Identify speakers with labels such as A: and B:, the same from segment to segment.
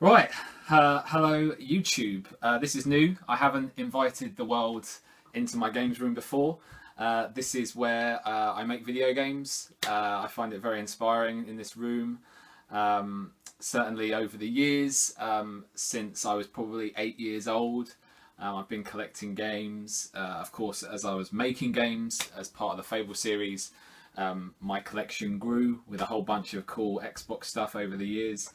A: Right, hello YouTube. This is new. I haven't invited the world into my games room before. This is where I make video games. I find it very inspiring in this room. Certainly over the years, since I was probably 8 years old, I've been collecting games. Of course, as I was making games as part of the Fable series, my collection grew with a whole bunch of cool Xbox stuff over the years.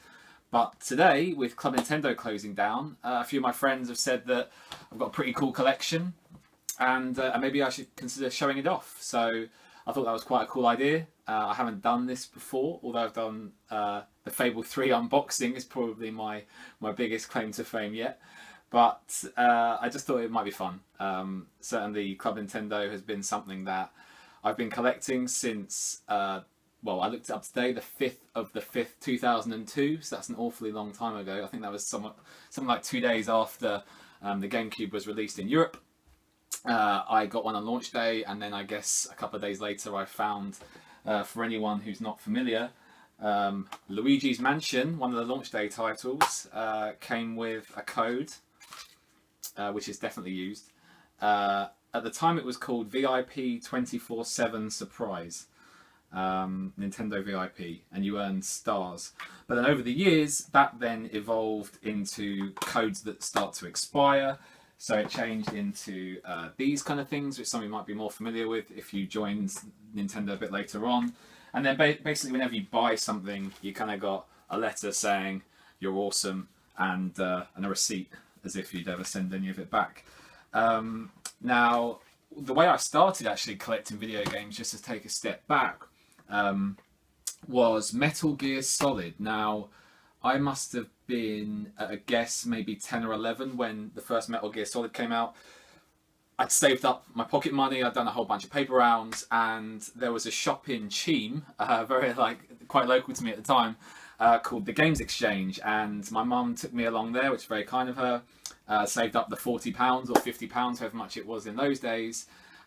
A: But today, with Club Nintendo closing down, a few of my friends have said that I've got a pretty cool collection and maybe I should consider showing it off. So I thought that was quite a cool idea. I haven't done this before, although I've done the Fable 3 unboxing is probably my biggest claim to fame yet. But I just thought it might be fun. Certainly Club Nintendo has been something that I've been collecting since... well, I looked it up today, the 5th of the 5th, 2002, so that's an awfully long time ago. I think that was something like 2 days after the GameCube was released in Europe. I got one on launch day, and then I guess a couple of days later I found, for anyone who's not familiar, Luigi's Mansion, one of the launch day titles, came with a code, which is definitely used. At the time it was called VIP 24/7 Surprise. Nintendo VIP, and you earn stars. But then over the years, that then evolved into codes that start to expire. So it changed into these kind of things, which some of you might be more familiar with if you joined Nintendo a bit later on. And then basically whenever you buy something, you kind of got a letter saying you're awesome and a receipt as if you'd ever send any of it back. Now, the way I started actually collecting video games, just to take a step back, was Metal Gear Solid. Now, I must have been, at a guess, maybe 10 or 11 when the first Metal Gear Solid came out. I'd saved up my pocket money, I'd done a whole bunch of paper rounds, and there was a shop in Cheam, quite local to me at the time, called the Games Exchange, and my mum took me along there, which was very kind of her. Saved up the £40 or £50, however much it was in those days,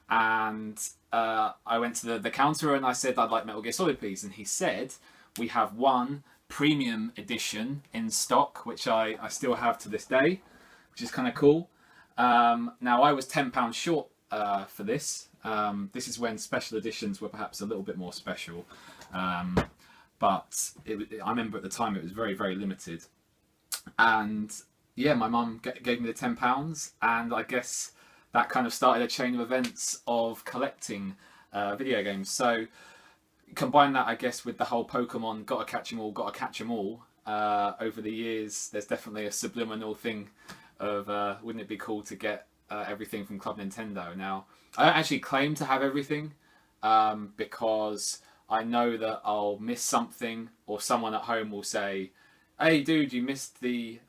A: and I went to the counter and I said I'd like Metal Gear Solid, please, and he said we have one premium edition in stock, which I still have to this day, which is kind of cool. Now, I was £10 short for this. This is when special editions were perhaps a little bit more special, but I remember at the time it was very, very limited. And yeah, my mum gave me the £10, and I guess that kind of started a chain of events of collecting video games. So combine that, I guess, with the whole Pokemon gotta catch 'em all, gotta catch 'em all. Over the years, there's definitely a subliminal thing of wouldn't it be cool to get everything from Club Nintendo. Now, I don't actually claim to have everything because I know that I'll miss something, or someone at home will say, hey dude, you missed the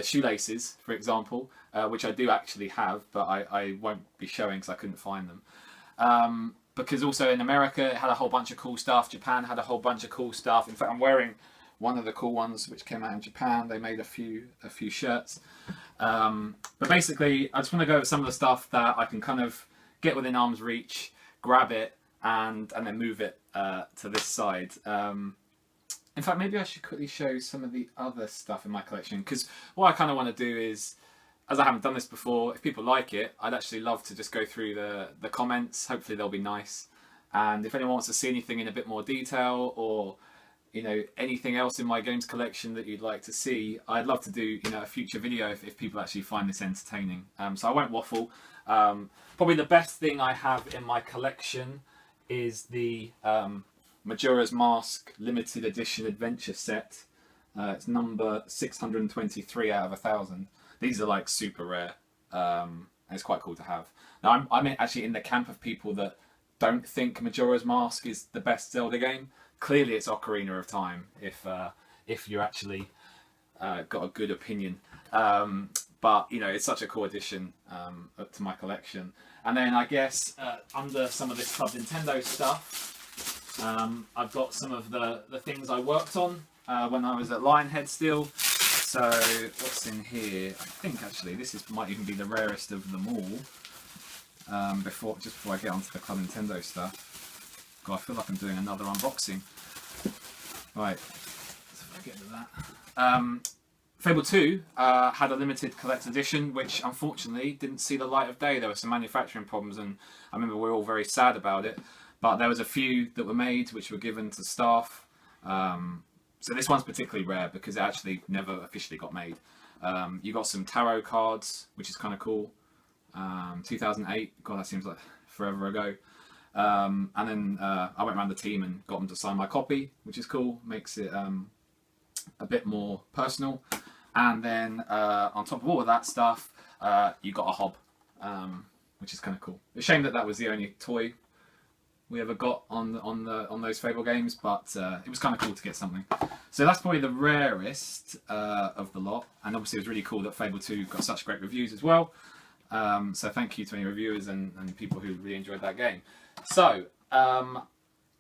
A: shoelaces, for example, which I do actually have, but I won't be showing because I couldn't find them. Because also in America it had a whole bunch of cool stuff, Japan had a whole bunch of cool stuff. In fact, I'm wearing one of the cool ones which came out in Japan. They made a few shirts. But basically, I just want to go over some of the stuff that I can kind of get within arm's reach, grab it, and then move it to this side. In fact, maybe I should quickly show some of the other stuff in my collection, because what I kind of want to do is, as I haven't done this before, if people like it, I'd actually love to just go through the comments. Hopefully they'll be nice. And if anyone wants to see anything in a bit more detail, or anything else in my games collection that you'd like to see, I'd love to do a future video if people actually find this entertaining. So I won't waffle. Probably the best thing I have in my collection is the Majora's Mask limited edition adventure set. It's number 623 out of 1,000. These are like super rare. And it's quite cool to have. Now, I'm actually in the camp of people that don't think Majora's Mask is the best Zelda game. Clearly it's Ocarina of Time if you actually got a good opinion. But it's such a cool addition to my collection. And then I guess under some of this Club Nintendo stuff, I've got some of the things I worked on when I was at Lionhead still. So what's in here? I think actually this might even be the rarest of them all. Before I get onto the Club Nintendo stuff. God, I feel like I'm doing another unboxing. Right, so if I get to that. Fable 2 had a limited collector's edition, which unfortunately didn't see the light of day. There were some manufacturing problems, and I remember we were all very sad about it. But there was a few that were made, which were given to staff. So this one's particularly rare because it actually never officially got made. You got some tarot cards, which is kind of cool. 2008, God, that seems like forever ago. And then I went around the team and got them to sign my copy, which is cool. Makes it a bit more personal. And then on top of all of that stuff, you got a hob, which is kind of cool. It's a shame that that was the only toy we ever got on those Fable games, but it was kind of cool to get something. So that's probably the rarest of the lot, and obviously it was really cool that Fable 2 got such great reviews as well. So thank you to any reviewers and people who really enjoyed that game. So I'm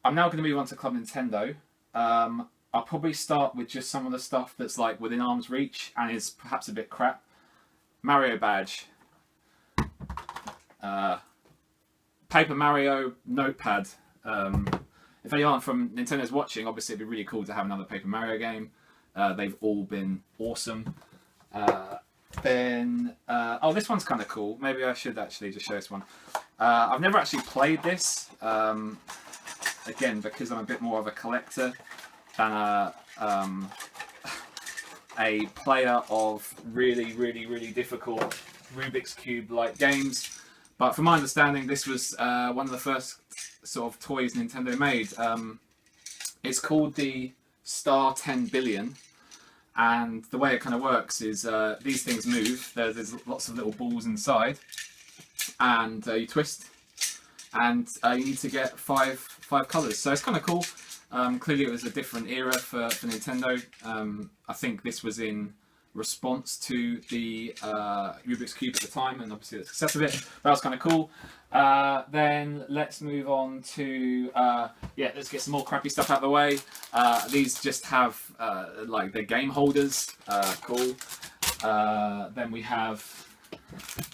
A: now going to move on to Club Nintendo. I'll probably start with just some of the stuff that's like within arm's reach and is perhaps a bit crap. Mario badge. Paper Mario notepad. If anyone from Nintendo's watching, obviously it'd be really cool to have another Paper Mario game. They've all been awesome. Oh, this one's kind of cool. Maybe I should actually just show this one. I've never actually played this. Again, because I'm a bit more of a collector than a player of really difficult Rubik's Cube-like games. But from my understanding, this was one of the first sort of toys Nintendo made. It's called the Star 10 Billion. And the way it kind of works is these things move. There's lots of little balls inside. And you twist. And you need to get five colours. So it's kind of cool. Clearly it was a different era for Nintendo. I think this was in response to the Rubik's Cube at the time, and obviously the success of it. That was kind of cool. Then let's move on to let's get some more crappy stuff out of the way. These just have like they're game holders. Cool. Then we have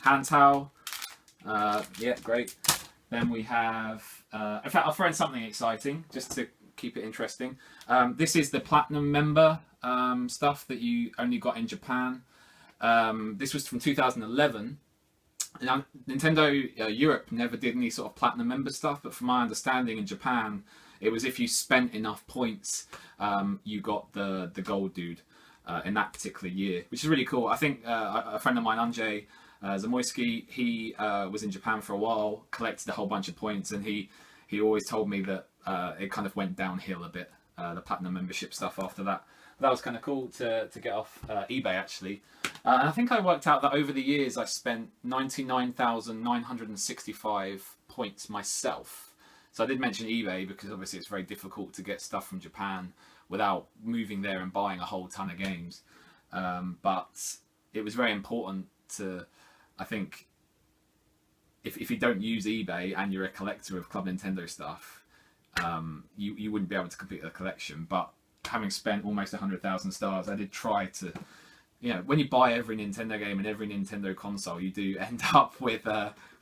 A: hand towel. Yeah, great. Then we have. In fact, I'll throw in something exciting just to keep it interesting. This is the Platinum member stuff that you only got in Japan. This was from 2011. Now, Nintendo Europe never did any sort of Platinum member stuff, but from my understanding in Japan, it was if you spent enough points, you got the gold dude in that particular year, which is really cool. I think a friend of mine, Andrzej Zamoyski, he was in Japan for a while, collected a whole bunch of points, and he always told me that it kind of went downhill a bit, the Platinum membership stuff after that. That was kind of cool to get off eBay, actually. And I think I worked out that over the years I spent 99,965 points myself. So I did mention eBay because obviously it's very difficult to get stuff from Japan without moving there and buying a whole ton of games. But it was very important to, I think, if you don't use eBay and you're a collector of Club Nintendo stuff, you wouldn't be able to complete the collection. But having spent almost 100,000 stars, I did try to, when you buy every Nintendo game and every Nintendo console, you do end up with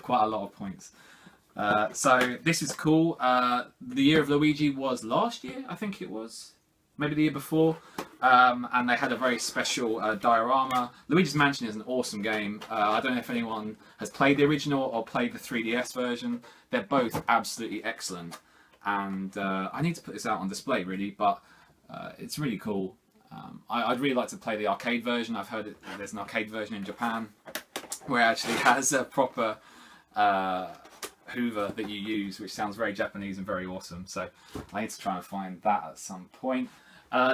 A: quite a lot of points. So this is cool. The Year of Luigi was last year, I think it was. Maybe the year before. And they had a very special diorama. Luigi's Mansion is an awesome game. I don't know if anyone has played the original or played the 3DS version. They're both absolutely excellent. And I need to put this out on display, really, but it's really cool. I'd really like to play the arcade version. I've heard there's an arcade version in Japan where it actually has a proper Hoover that you use, which sounds very Japanese and very awesome. So I need to try and find that at some point.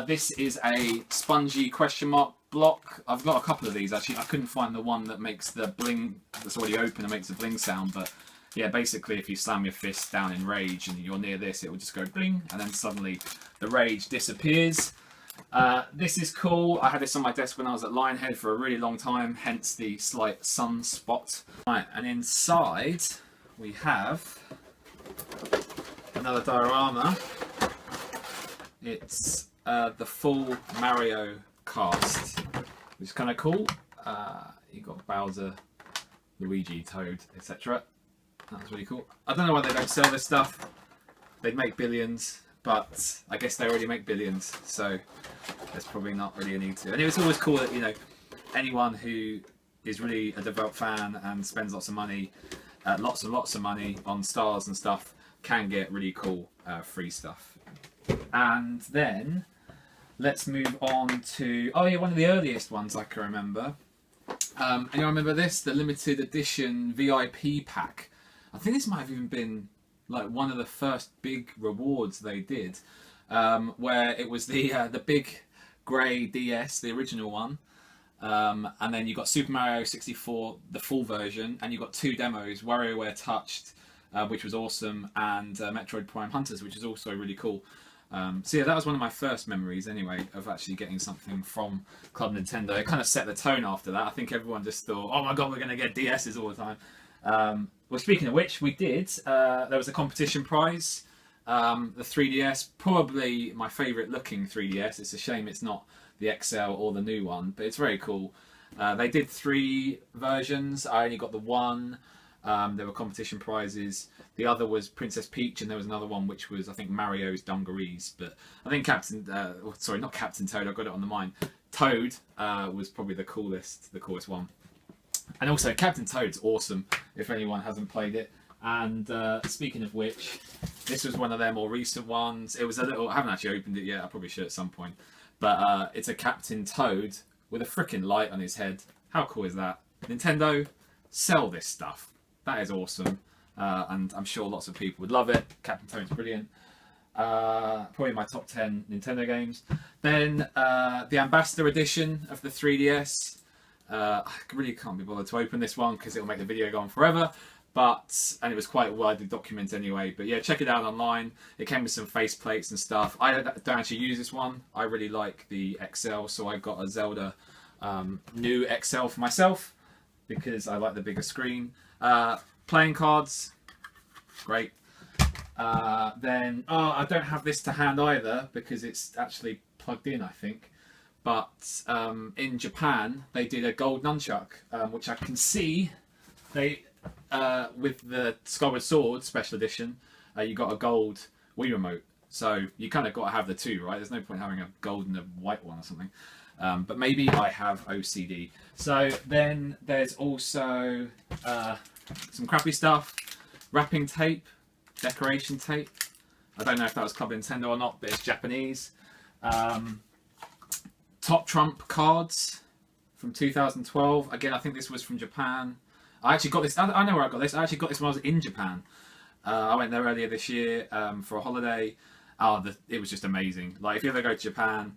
A: This is a spongy question mark block. I've got a couple of these actually. I couldn't find the one that makes the bling, that's already open and makes a bling sound, but yeah, basically if you slam your fist down in rage and you're near this, it will just go bling, and then suddenly the rage disappears. This is cool. I had this on my desk when I was at Lionhead for a really long time, hence the slight sunspot. Right, and inside we have another diorama. It's the full Mario cast, which is kind of cool. You got Bowser, Luigi, Toad, etc. That's really cool. I don't know why they don't sell this stuff. They'd make billions, but I guess they already make billions, so there's probably not really a need to. And it was always cool that, you know, anyone who is really a devout fan and spends lots of money, lots and lots of money on stars and stuff, can get really cool free stuff. And then let's move on to, oh yeah, one of the earliest ones I can remember. And you remember this, the limited edition VIP pack. I think this might have even been like one of the first big rewards they did, where it was the big grey DS, the original one, and then you got Super Mario 64, the full version, and you got 2 demos, WarioWare Touched, which was awesome, and Metroid Prime Hunters, which is also really cool. So yeah, that was one of my first memories anyway of actually getting something from Club Nintendo. It kind of set the tone after that. I think everyone just thought, oh my god, we're going to get DSs all the time. Well, speaking of which, we did. There was a competition prize. The 3DS, probably my favourite looking 3DS. It's a shame it's not the XL or the new one, but it's very cool. They did 3 versions. I only got the one. There were competition prizes. The other was Princess Peach, and there was another one which was, I think, Mario's Dungarees. But I think sorry, not Captain Toad. I got it on the mind. Toad was probably the coolest one. And also, Captain Toad's awesome. If anyone hasn't played it. And speaking of which, this was one of their more recent ones. It was a little. I haven't actually opened it yet. I probably should at some point. But it's a Captain Toad with a freaking light on his head. How cool is that? Nintendo, sell this stuff. That is awesome, and I'm sure lots of people would love it. Captain Toad's brilliant. Probably my top 10 Nintendo games. Then the Ambassador Edition of the 3DS. I really can't be bothered to open this one because it'll make the video go on forever. And it was quite widely documented anyway. But yeah, check it out online. It came with some faceplates and stuff. I don't actually use this one. I really like the XL, so I got a Zelda new XL for myself because I like the bigger screen. Playing cards, great. Then, I don't have this to hand either because it's actually plugged in, I think. But in Japan, they did a gold nunchuck, which I can see. They, with the Skyward Sword Special Edition, you got a gold Wii remote. So you kind of got to have the 2, right? There's no point having a gold and a white one or something. But maybe I have OCD. So then there's also some crappy stuff. Wrapping tape, decoration tape. I don't know if that was Club Nintendo or not, but it's Japanese. Top Trump cards from 2012. Again, I think this was from Japan. I actually got this. I know where I got this. I actually got this when I was in Japan. I went there earlier this year for a holiday. It was just amazing. Like, if you ever go to Japan,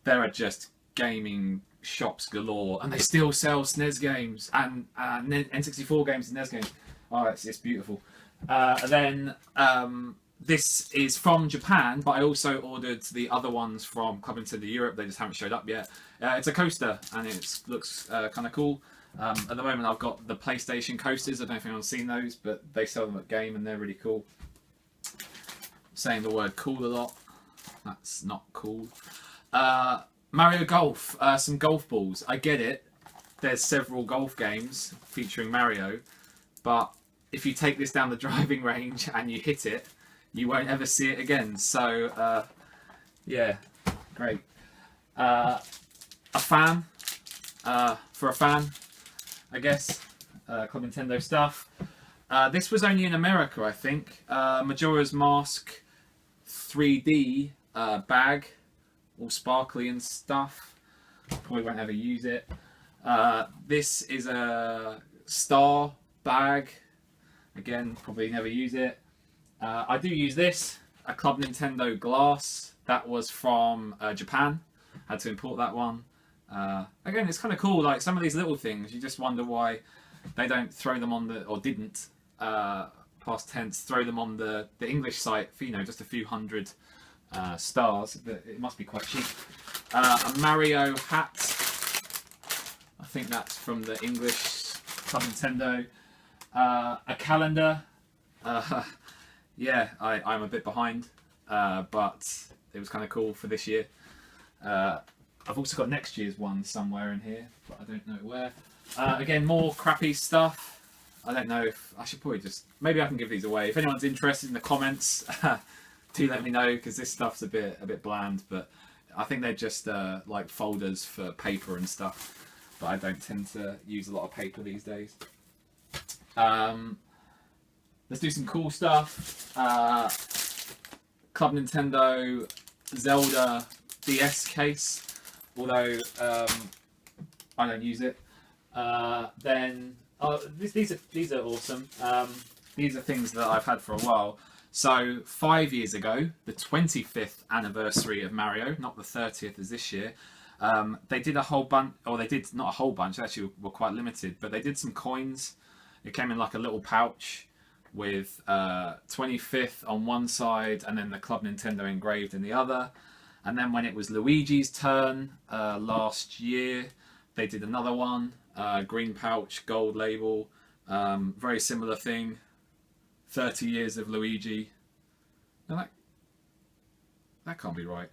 A: there are just gaming shops galore, and they still sell SNES games and N64 games and NES games. Oh, it's beautiful. And then this is from Japan, but I also ordered the other ones from Club Nintendo Europe. They just haven't showed up yet. It's a coaster, and it looks kind of cool. At the moment, I've got the PlayStation coasters. I don't know if anyone's seen those, but they sell them at Game, and they're really cool. Saying the word cool a lot. That's not cool. Mario Golf, some golf balls. I get it. There's several golf games featuring Mario, but if you take this down the driving range and you hit it, you won't ever see it again. So, yeah, great. A fan, for a fan, I guess. Club Nintendo stuff. This was only in America, I think. Majora's Mask 3D bag. All sparkly and stuff. Probably won't ever use it. This is a star bag. Again, probably never use it. I do use this, a Club Nintendo glass. That was from Japan. Had to import that one. Again, it's kind of cool. Like, some of these little things, you just wonder why they don't throw them on the, or didn't, past tense, throw them on the English site for, you know, just a few hundred stars, but it must be quite cheap. A Mario hat. I think that's from the English Club Nintendo. A calendar. Yeah, I'm a bit behind, but it was kind of cool for this year. I've also got next year's one somewhere in here, but I don't know where. Again, more crappy stuff. I don't know if I should probably just, maybe I can give these away. If anyone's interested in the comments, do let me know, because this stuff's a bit bland, but I think they're just like folders for paper and stuff. But I don't tend to use a lot of paper these days. Let's do some cool stuff. Club Nintendo Zelda DS case, although I don't use it. Then these are awesome. These are things that I've had for a while. So 5 years ago, the 25th anniversary of Mario, not the 30th as this year, they did a whole bunch, or they did not a whole bunch, they actually were quite limited, but they did some coins. It came in like a little pouch with 25th on one side and then the Club Nintendo engraved in the other. And then when it was Luigi's turn last year, they did another one, green pouch, gold label, very similar thing, 30 years of Luigi. Now that can't be right.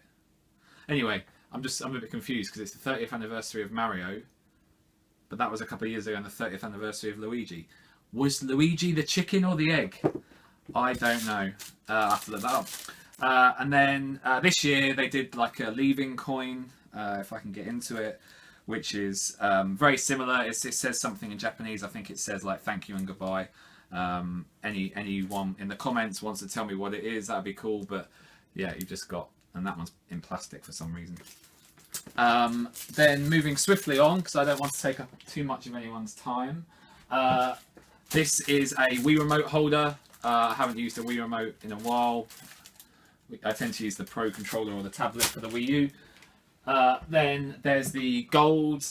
A: Anyway, I'm a bit confused because it's the 30th anniversary of Mario, but that was a couple of years ago, and the 30th anniversary of Luigi. Was Luigi the chicken or the egg? I don't know. I have to look that up. And then this year they did like a leaving coin, if I can get into it, which is very similar. It says something in Japanese. I think it says like thank you and goodbye. Anyone in the comments wants to tell me what it is, that'd be cool. But yeah, you've just got, and that one's in plastic for some reason. Then moving swiftly on, because I don't want to take up too much of anyone's time. This is a Wii Remote holder. I haven't used a Wii Remote in a while. I tend to use the Pro controller or the tablet for the Wii U. Then there's the gold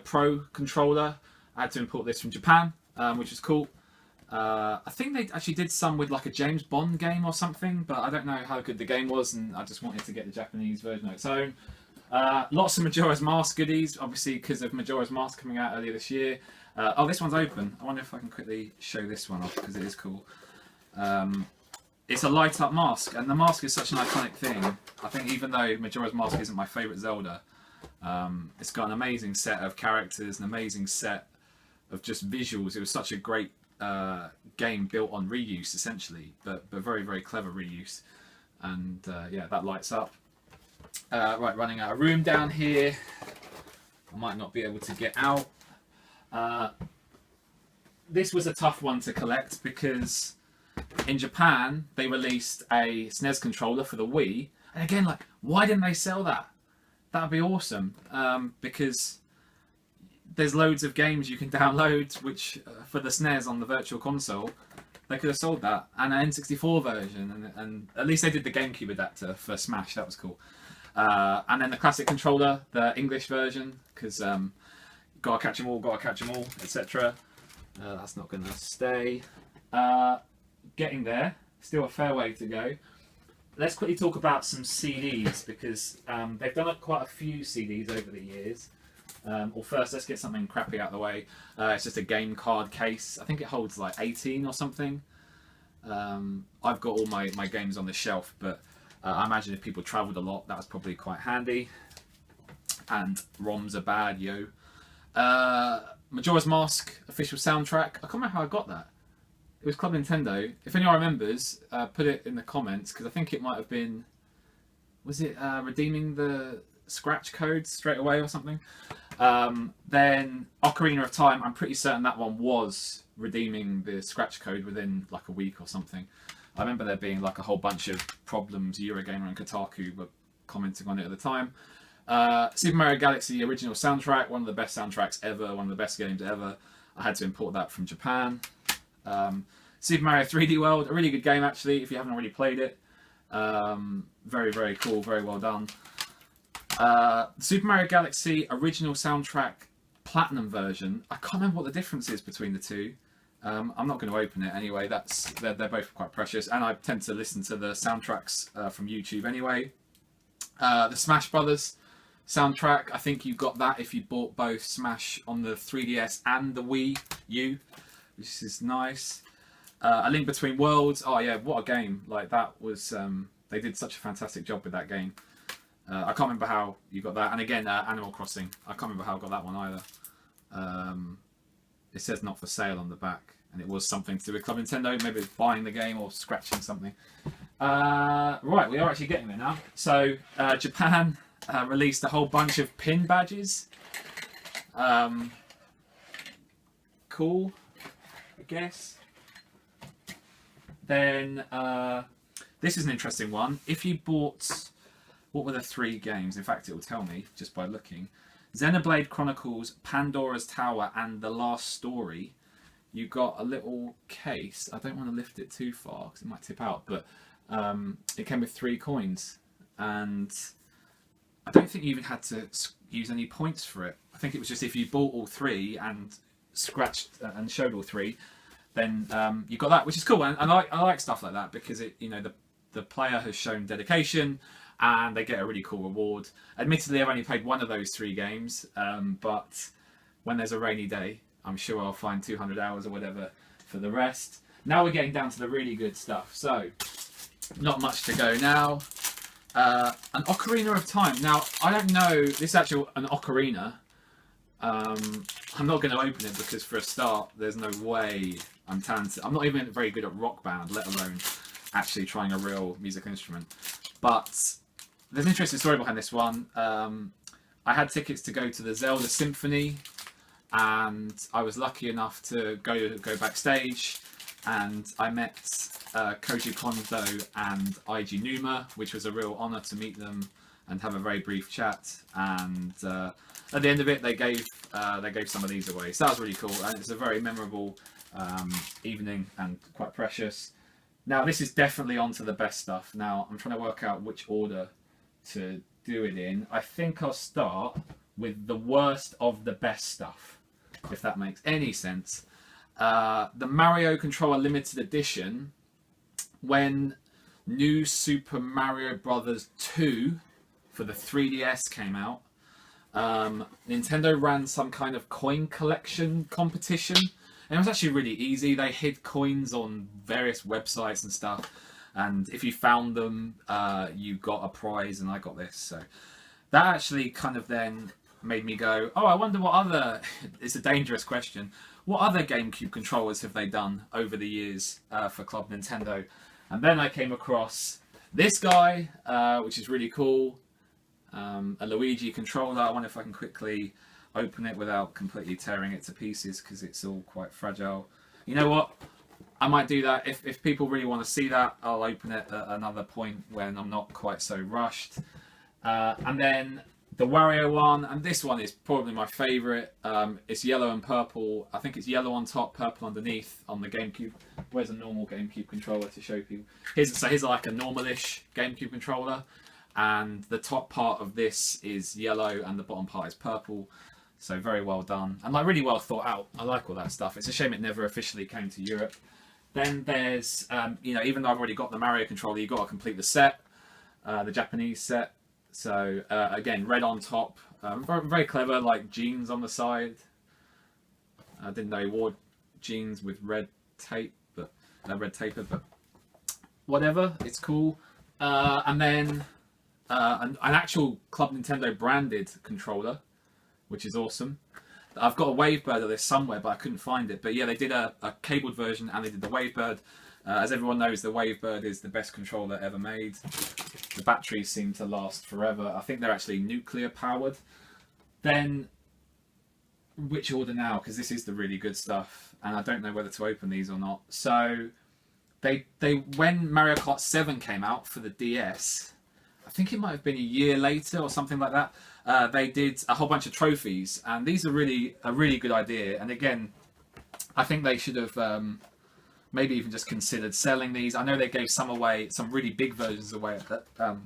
A: Pro controller. I had to import this from Japan, which is cool. I think they actually did some with like a James Bond game or something, but I don't know how good the game was, and I just wanted to get the Japanese version on its own. Lots of Majora's Mask goodies, obviously because of Majora's Mask coming out earlier this year. Oh, this one's open. I wonder if I can quickly show this one off because it is cool. It's a light up mask, and the mask is such an iconic thing. I think even though Majora's Mask isn't my favourite Zelda, it's got an amazing set of characters, an amazing set of just visuals. It was such a great game built on reuse essentially, but very, very clever reuse. And yeah, that lights up. Right, running out of room down here. I might not be able to get out. This was a tough one to collect because in Japan they released a SNES controller for the Wii, and again, like, why didn't they sell that? That would be awesome, because there's loads of games you can download which for the SNES on the Virtual Console. They could have sold that, and an N64 version, and at least they did the GameCube adapter for Smash. That was cool. And then the classic controller, the English version, because gotta catch them all, etc. That's not going to stay. Getting there, still a fair way to go. Let's quickly talk about some CDs, because they've done quite a few CDs over the years. Or first, let's get something crappy out of the way. It's just a game card case. I think it holds like 18 or something. I've got all my games on the shelf, but I imagine if people travelled a lot, that was probably quite handy. And ROMs are bad, yo. Majora's Mask official soundtrack. I can't remember how I got that. It was Club Nintendo. If anyone remembers, put it in the comments, because I think it might have been... Was it redeeming the scratch code straight away or something? Then Ocarina of Time, I'm pretty certain that one was redeeming the scratch code within like a week or something. I remember there being like a whole bunch of problems. Eurogamer and Kotaku were commenting on it at the time. Super Mario Galaxy original soundtrack, one of the best soundtracks ever, one of the best games ever. I had to import that from Japan. Super Mario 3D World, a really good game actually, if you haven't already played it. Very, very cool, very well done. Super Mario Galaxy original soundtrack platinum version. I can't remember what the difference is between the two. I'm not going to open it anyway. They're both quite precious, and I tend to listen to the soundtracks from YouTube anyway. The Smash Brothers soundtrack, I think you got that if you bought both Smash on the 3DS and the Wii U, which is nice. A Link Between Worlds. Oh yeah, what a game! Like that was. They did such a fantastic job with that game. I can't remember how you got that. And again, Animal Crossing. I can't remember how I got that one either. It says not for sale on the back, and it was something to do with Club Nintendo. Maybe it's buying the game or scratching something. Right, we are actually getting there now. So Japan released a whole bunch of pin badges. Cool, I guess. Then this is an interesting one. If you bought, what were the 3 games? In fact, it will tell me just by looking. Xenoblade Chronicles, Pandora's Tower, and The Last Story. You got a little case. I don't want to lift it too far because it might tip out, but it came with 3 coins, and I don't think you even had to use any points for it. I think it was just if you bought all 3 and scratched and showed all 3, then you got that, which is cool. And I like stuff like that because it, you know, the player has shown dedication and they get a really cool reward. Admittedly, I've only played one of those 3 games, but when there's a rainy day, I'm sure I'll find 200 hours or whatever for the rest. Now we're getting down to the really good stuff. So, not much to go now. An Ocarina of Time. Now, I don't know, this is actually an ocarina. I'm not going to open it because for a start, there's no way I'm talented. I'm not even very good at Rock Band, let alone actually trying a real musical instrument. But there's an interesting story behind this one. I had tickets to go to the Zelda Symphony, and I was lucky enough to go backstage, and I met Koji Kondo and Eiji Numa, which was a real honour to meet them and have a very brief chat. And at the end of it, they gave some of these away, so that was really cool, and it's a very memorable evening and quite precious. Now this is definitely onto the best stuff. Now I'm trying to work out which order to do it in. I think I'll start with the worst of the best stuff, if that makes any sense. The Mario Controller Limited Edition, when New Super Mario Bros. 2 for the 3DS came out, Nintendo ran some kind of coin collection competition, and it was actually really easy. They hid coins on various websites and stuff, and if you found them, you got a prize, and I got this. So that actually kind of then made me go, oh, I wonder what other, it's a dangerous question, what other GameCube controllers have they done over the years for Club Nintendo? And then I came across this guy, which is really cool, a Luigi controller. I wonder if I can quickly open it without completely tearing it to pieces because it's all quite fragile. You know what? I might do that. If people really want to see that, I'll open it at another point when I'm not quite so rushed. And then the Wario one, and this one is probably my favourite. It's yellow and purple. I think it's yellow on top, purple underneath on the GameCube. Where's a normal GameCube controller to show people? Here's like a normal-ish GameCube controller, and the top part of this is yellow and the bottom part is purple. So very well done, and like really well thought out. I like all that stuff. It's a shame it never officially came to Europe. Then there's, you know, even though I've already got the Mario controller, you've got to complete the set, the Japanese set. So again, red on top, very, very clever, like jeans on the side. I didn't know he wore jeans with red tape, but red taper, but whatever, it's cool. And then an actual Club Nintendo branded controller, which is awesome. I've got a Wavebird of this somewhere, but I couldn't find it. But yeah, they did a cabled version and they did the Wavebird. As everyone knows, the Wavebird is the best controller ever made. The batteries seem to last forever. I think they're actually nuclear powered. Then, which order now? Because this is the really good stuff, and I don't know whether to open these or not. So, they when Mario Kart 7 came out for the DS, I think it might have been a year later or something like that. They did a whole bunch of trophies, and these are really a really good idea. And again, I think they should have maybe even just considered selling these. I know they gave some away, some really big versions away at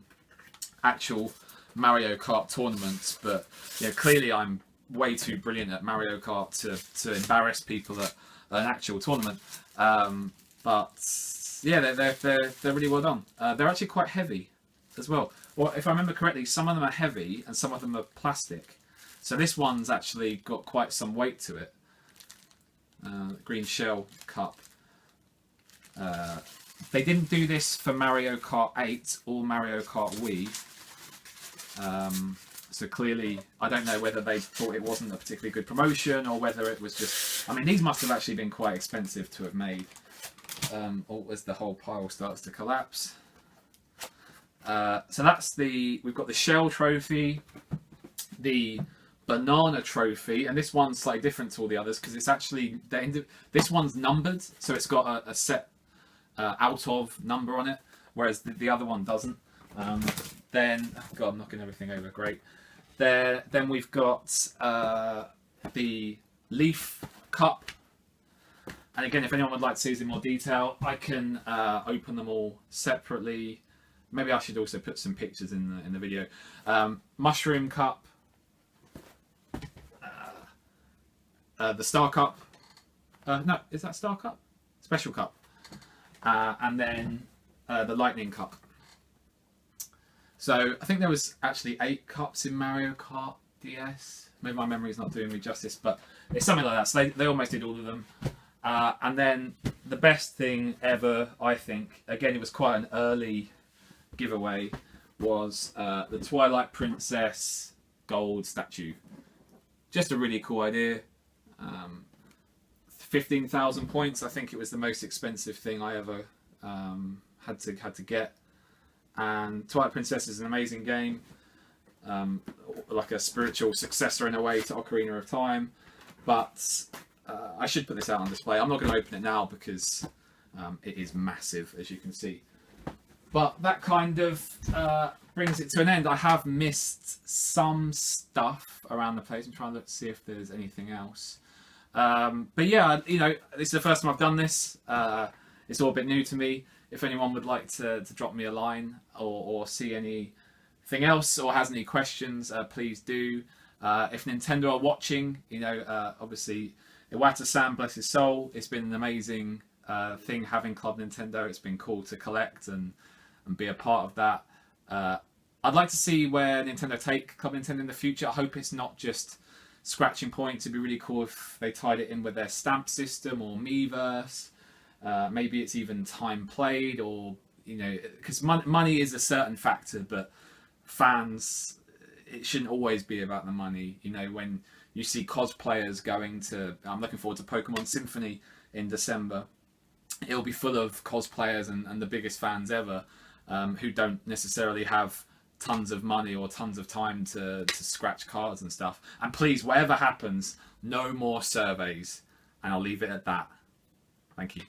A: actual Mario Kart tournaments, but yeah, clearly I'm way too brilliant at Mario Kart to embarrass people at an actual tournament. But yeah, they're really well done. They're actually quite heavy as well. Or if I remember correctly, some of them are heavy and some of them are plastic. So this one's actually got quite some weight to it. Green shell cup. They didn't do this for Mario Kart 8 or Mario Kart Wii. So clearly, I don't know whether they thought it wasn't a particularly good promotion or whether it was just... I mean, these must have actually been quite expensive to have made. Or as the whole pile starts to collapse. So that's we've got the shell trophy, the banana trophy, and this one's slightly different to all the others because it's actually this one's numbered, so it's got a set out of number on it, whereas the other one doesn't. Then, oh God, I'm knocking everything over. Great. Then we've got the leaf cup, and again, if anyone would like to see these in more detail, I can open them all separately. Maybe I should also put some pictures in the video. Mushroom cup, the star cup. No, is that star cup? Special cup, and then the lightning cup. So I think there was actually 8 cups in Mario Kart DS. Maybe my memory's not doing me justice, but it's something like that. So they almost did all of them. And then the best thing ever, I think, again, it was quite an early giveaway, was the Twilight Princess gold statue. Just a really cool idea. 15,000 points. I think it was the most expensive thing I ever had to get. And Twilight Princess is an amazing game, like a spiritual successor in a way to Ocarina of Time. But I should put this out on display. I'm not going to open it now because it is massive, as you can see. But that kind of brings it to an end. I have missed some stuff around the place. I'm trying to see if there's anything else. But yeah, you know, this is the first time I've done this. It's all a bit new to me. If anyone would like to drop me a line or see anything else or has any questions, please do. If Nintendo are watching, you know, obviously, Iwata-san, bless his soul, it's been an amazing thing having Club Nintendo. It's been cool to collect and be a part of that. I'd like to see where Nintendo take Club Nintendo in the future. I hope it's not just scratching points. It'd be really cool if they tied it in with their stamp system or Miiverse. Maybe it's even time played, or, you know, because money is a certain factor, but fans, it shouldn't always be about the money. You know, when you see cosplayers going to, I'm looking forward to Pokemon Symphony in December. It'll be full of cosplayers and the biggest fans ever, who don't necessarily have tons of money or tons of time to scratch cards and stuff. And please, whatever happens, no more surveys, and I'll leave it at that. Thank you.